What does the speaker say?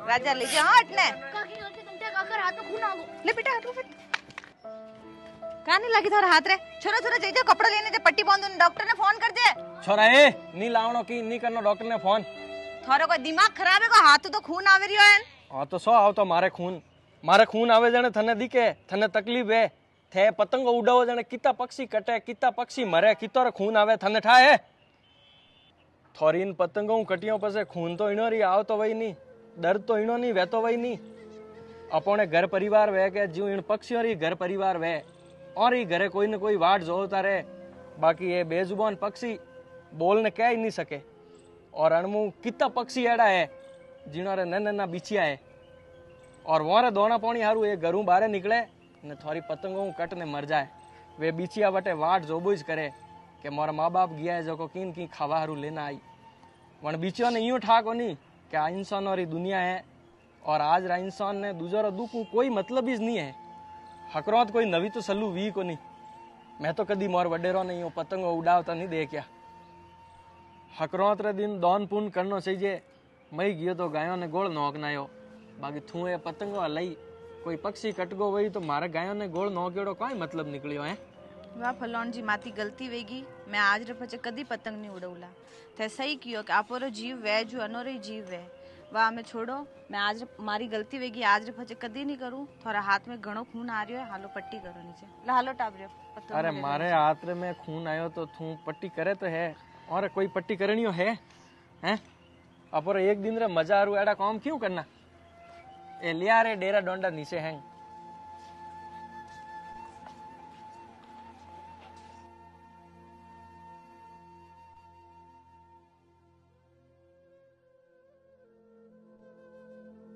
राजा लीजिए हाथ ने काकी गलती तुमते काकर हाथ में खून आ गयो। ले बेटा हाथ में क्या नहीं लगी थारा हाथ रे छोरा छोरा जई जा कपड़ा लेने जे पट्टी बांधो डॉक्टर ने फोन कर दे छोरा ए नी लावणो की नी करनो डॉक्टर ने फोन थारो कोई दिमाग खराब है को हाथ तो खून आवे रियो है हां तो सो आवतो मारे खून आवे जने थने दिखे थने तकलीफ है थे पतंगो उडावो जने किता पक्षी कटे किता पक्षी मरे कितोर खून आवे थने ठाए थोरीन पतंगो कटियो पसे खून तो इनो री आवतो वई नी दर्द तो इनो नी वेतो वई नी अपने घर परिवार वे के जीव इन पक्षियों री घर परिवार वे और ही घरे कोई न कोई वाट जोता रहे बाकी ये बेजुबान पक्षी बोलने कह ही नहीं सके और अणमु कितना पक्षी एड़ा है जिन्होंने नन्ना बिछिया है और वहां दोना पानी हारू ये घरू बारे निकले ने थोड़ी पतंगों कट ने मर जाए वे बिछिया बटे वाट जोबुज करे कि मोरा माँ बाप गया है जो को किन की खावा हारू लेना आई वन बिछियो ने यूं ठाको नहीं कि आ इंसान और दुनिया है और आज रा इंसान ने दूसरा दुख कोई मतलब ही नहीं है हकरोत कोई नवी तो सलू वी को नहीं मैं तो कदी मोर वडेरो नहीं हूँ पतंगो उड़ावता नहीं देखिया हकरोत रे दिन दौन पुन करनो चाहिए मई गयो तो गायों ने गोल नोक नायो बाकी थू ये पतंगो हलाई कोई पक्षी कटगो वही तो मारे गायों ने गोल नोकेड़ो कोई मतलब निकलियो है वाह फलोन जी माती गलती वेगी मैं आज रे पचे कदी पतंग नहीं उड़ौला थे सही कियो कि आपोरो जीव वे जो अनोरे जीव वे वाह मैं छोड़ो मैं आज मारी गलती वेगी आज रे पचे कदी नहीं करूं थोड़ा हाथ में घणो खून आ रियो है हालो पट्टी करो नीचे ला हालो टाबरियो अरे मारे हाथ रे में खून आयो तो थू पट्टी करे तो है और कोई पट्टी करनियो है हैं अपर एक दिन रे मजा आरू एड़ा काम क्यों करना ए लिया रे डेरा डोंडा नीचे हैं